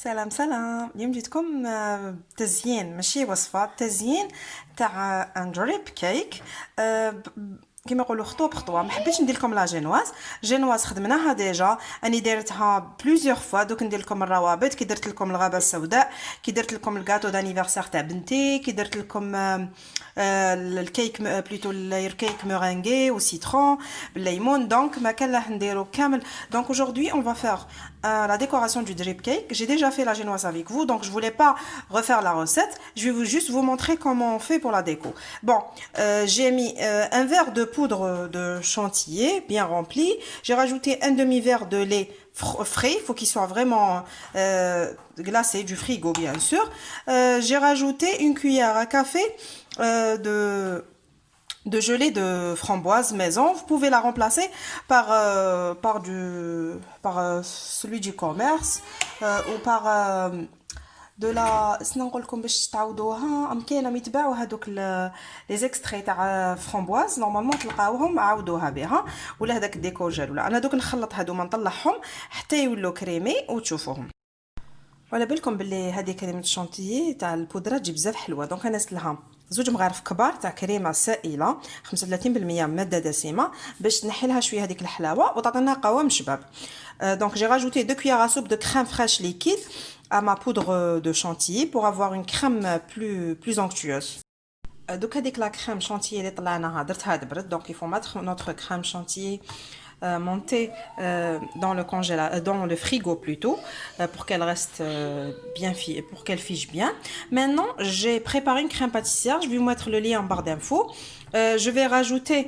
سلام سلام، اليوم جيتكم تزيين ماشي وصفة تزيين تاع ان دريب كيك. كيما يقولوا خطوه بخطوه. ما حبيتش ندير لكم لا جينواز خدمناها ديجا، اني دايرتها بليزيور فوا. دوك ندير لكم الروابط. كي درت لكم الغابه السوداء، كي درت لكم الكاطو دانيفرسير تاع بنتي، كي درت لكم الكيك بلوتو الكيك مورينغي وسيترون بالليمون. دونك ما كان له نديرو كامل. دونك aujourd'hui on va faire la décoration du drip cake. J'ai déjà fait la génoise avec vous, donc je voulais pas refaire la recette. Je vais juste vous montrer comment on fait pour la déco. Bon, j'ai mis un verre de poudre de chantilly bien rempli. J'ai rajouté un demi-verre de lait frais, il faut qu'il soit vraiment glacé du frigo bien sûr. J'ai rajouté une cuillère à café de gelée de framboise maison. Vous pouvez la remplacer par celui du commerce ou par de la نقول لكم باش تعوضوها. كاينه يتباعوا هذوك لي زيكستري تاع فramboise نورمالمون تلقاوهم عاودوها بها، ولا هذاك الديكور جل. ولا انا دوك نخلط هذوما نطلعهم حتى يولوا كريمي وتشوفوهم. وعلى بالكم باللي هذه كريمه الشونتيي تاع البودره تجي بزاف حلوه. دونك انا درت لها زوج مغارف كبار تاع كريمه سائله 35% ماده دسمه باش تنحي لها شويه هذيك الحلاوه وتعطينا قوام شباب. Donc j'ai rajouté 2 cuillères à soupe de crème fraîche liquide à ma poudre de chantilly pour avoir une crème plus onctueuse. Donc هذيك la crème chantilly اللي طلعناها درتها دبرت. Donc il faut mettre notre crème chantilly montée dans le frigo plutôt pour qu'elle reste pour qu'elle fiche bien. Maintenant, j'ai préparé une crème pâtissière, je vais vous mettre le lien en barre d'infos. Je vais rajouter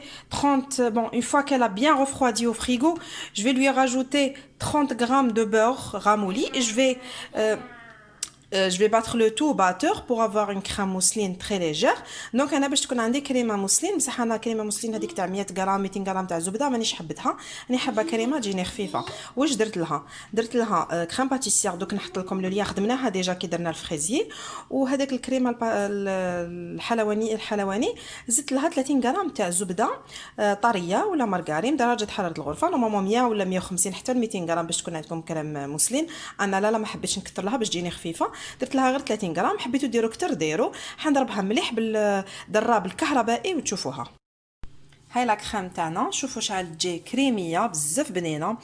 une fois qu'elle a bien refroidi au frigo, je vais lui rajouter 30 grammes de beurre ramolli et je vais battre le tout au batteur pour avoir une crème mousseline très légère. Donc انا باش تكون عندي كريمه موسلين، بصح انا كريمه موسلين هذيك تاع 100 غرام 200 غرام تاع الزبده مانيش حبتها، راني حابه كريمه تجيني خفيفه. واش درت لها كريم باتيسير. دوك نحط لكم لو ليا، خدمناها ديجا كي درنا الفريزي. وهذاك الكريمه الحلواني زدت لها 30 غرام تاع زبده طريه ولا مارغرين درجه حراره الغرفه، نورمالمون 100 ولا 150 حتى 200 غرام باش تكون عندكم كريم موسلين. انا لا ما حبيتش نكثر لها باش تجيني خفيفه، درت لها غير 30 غرام. حبيتو ديروا كتر ديروا. حنضربها مليح بالضراب الكهربائي وتشوفوها. هاي لا كريم تاعنا، شوفوا شحال تجي كريميه بزاف بنينه.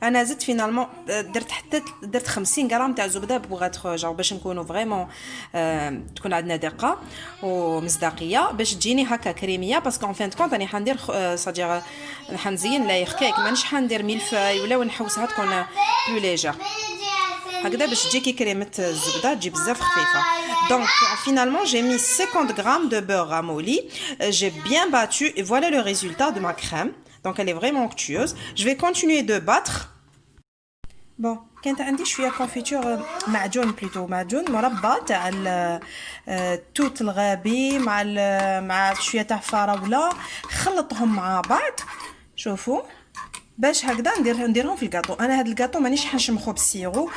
انا زدت فينالمون درت 50 غرام تاع زبده بوغ جاو باش نكونوا فريمون تكون عندنا دقه ومصداقيه باش تجيني هكا كريميه. باسكو ان فين كونط راني حندير صادير حنزين لايخ كيك، مانيش حندير ميلفاي ولا نحوسها تكون بلو ليجر هكذا باش تجي كي كريمه الزبده تجي بزاف خفيفه. Donc finalement j'ai mis 50 grammes de beurre ramolli, j'ai bien battu et voilà le résultat de ma crème. Donc elle est vraiment onctueuse. Je vais continuer de battre. Bon, كانت عندي شويه كونفيتور معجون مربى تاع التوت الغابي مع شويه تاع فراوله، خلطهم مع بعض. شوفوا باش هكذا نديرهم في الكاطو. انا هذا الكاطو مانيش حنشمخو بالسيرو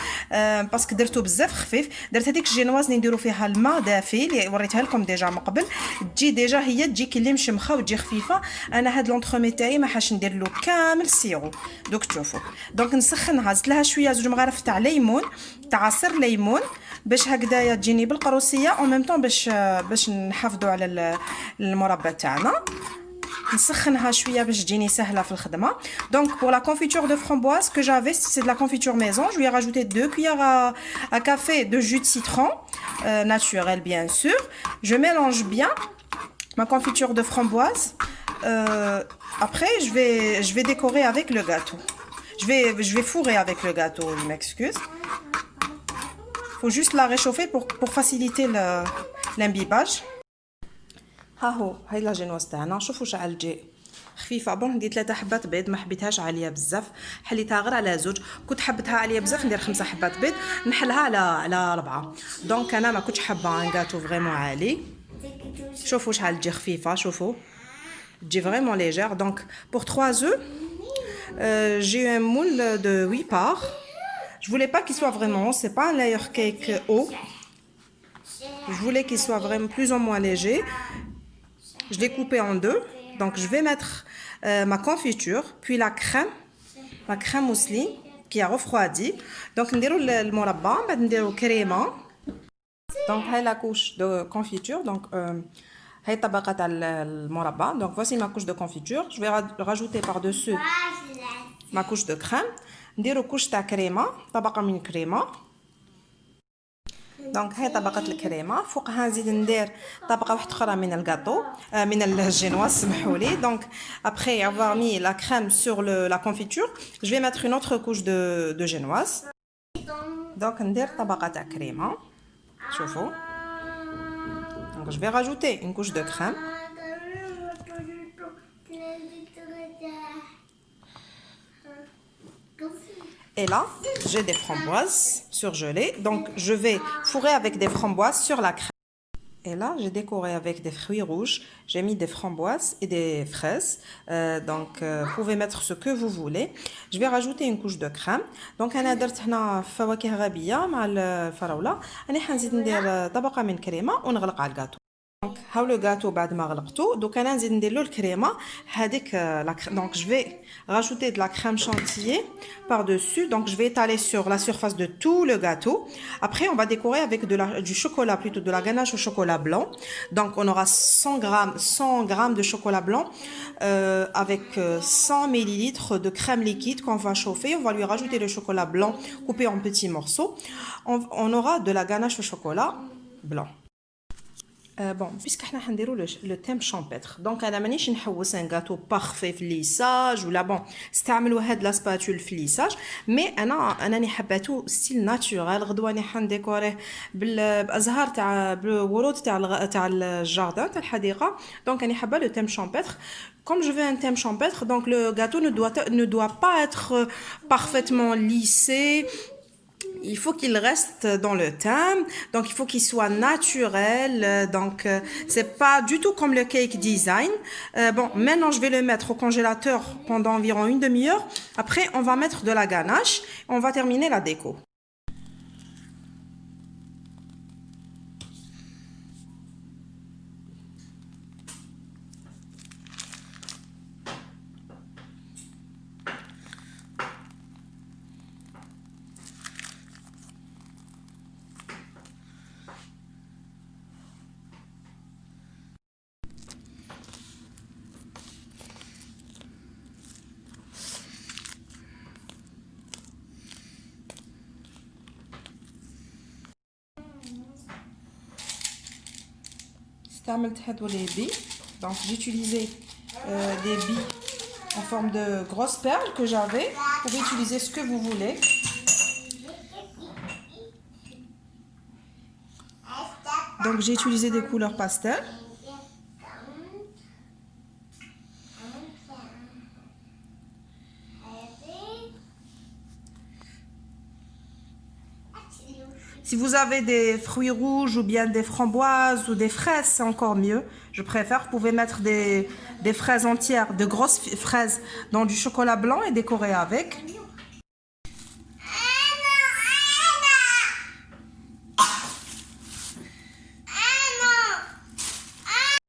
باسكو درتو بزاف خفيف. درت هذيك الجينواز اللي نديرو فيها الماء دافي اللي وريتها لكم ديجا من قبل، تجي ديجا هي تجي كي اللي مشمخه وتجي خفيفه. انا هاد لونطرومي تاعي ما حاش ندير له كامل سيرو. دوك تشوفوا. دونك نسخنها، زدت لها شويه زوج مغارف تاع ليمون تاع عصير ليمون باش هكذايا تجيني بالقروسيه او ميم طون باش نحافظوا على المربى تاعنا. نسخنها شويه باش تجيني سهله في الخدمه. Donc pour la confiture de framboise que j'avais, c'est de la confiture maison. Je lui ai rajouté 2 cuillères à café de jus de citron naturel bien sûr. Je mélange bien ma confiture de framboise. Après je vais décorer avec le gâteau. Je vais fourrer avec le gâteau, je m'excuse. Faut juste la réchauffer pour faciliter l'imbibage. ها هو هاي لا جينواز تاعنا. شوفوا شحال تجي خفيفه. ندير 3 حبات بيض، ما حبيتهاش عاليه بزاف، حليتها غير على زوج. كنت حبتها عاليه بزاف ندير 5 حبات بيض، نحلها على 4. دونك انا ما كنتش حابه ان غاتو فريمون عالي. شوفوا شحال تجي خفيفه، شوفوا تجي فريمون ليجير. دونك بور 3 œufs j'ai eu un moule de 8 parts. Je voulais pas qu'il soit vraiment, c'est pas un layer cake haut. Je voulais qu'il soit vraiment plus ou moins léger. Je l'ai coupé en 2. Donc je vais mettre ma confiture, puis la crème mousseline qui a refroidi. Donc نديروا المربى بعد نديروا كريمه. Donc هاي la couche de confiture. Donc هاي الطبقه تاع المربى. Donc voici ma couche de confiture. Je vais rajouter par-dessus ma couche de crème. نديروا couche تاع كريمه طبقه من كريمه. دونك هاي طبقه الكريمه فوقها نزيد ندير طبقه واحده اخرى من الغاتو من الجينواز سمحوا لي. دونك après avoir mis la crème sur la confiture je vais mettre une autre couche de génoise. دونك ندير طبقه تاع كريمه شوفوا. دونك je vais rajouter une couche de crème. Et là, j'ai des framboises surgelées. Donc, je vais fourrer avec des framboises sur la crème. Et là, j'ai décoré avec des fruits rouges. J'ai mis des framboises et des fraises. Vous pouvez mettre ce que vous voulez. Je vais rajouter une couche de crème. Donc, أنا درت هنا فواكه غابية مع الفراولة. أنا حنزيد ندير طبقة من كريمة ونغلق على الجاتو. Donc, هاو لو غاتو بعد ما غلقته دوك انا نزيد ندير له الكريمه هذيك donc je vais rajouter de la crème chantilly par dessus. Donc je vais étaler sur la surface de tout le gâteau. Après on va décorer avec du chocolat, plutôt de la ganache au chocolat blanc. Donc on aura 100 grammes de chocolat blanc avec 100 millilitres de crème liquide qu'on va chauffer. On va lui rajouter le chocolat blanc coupé en petits morceaux. On aura de la ganache au chocolat blanc. Bon, puisque احنا حنديروا لو تيم شامبيتر دونك انا مانيش نحوس ان غاتو بارفي في الليساج ولا بون استعملوا هاد لا سباتول في الليساج مي انني حباتو ستيل ناتورال. غدوه راني حنديكوريه بالازهار تاع بالورود تاع الجاردن تاع الحديقه. دونك راني حابه لو تيم شامبيتر. Comme je veux un thème champêtre, donc le gâteau ne doit pas être parfaitement lissé. Il faut qu'il reste dans le thème, donc il faut qu'il soit naturel, donc c'est pas du tout comme le cake design. Bon, maintenant je vais le mettre au congélateur pendant environ une demi-heure. Après, on va mettre de la ganache, on va terminer la déco. استعملت هادو لي بي. Donc j'ai utilisé des billes en forme de grosses perles que j'avais. Vous pouvez utiliser ce que vous voulez. Donc j'ai utilisé des couleurs pastel. Si vous avez des fruits rouges ou bien des framboises ou des fraises, c'est encore mieux. Je préfère. Vous pouvez mettre des fraises entières, de grosses fraises dans du chocolat blanc et décorer avec.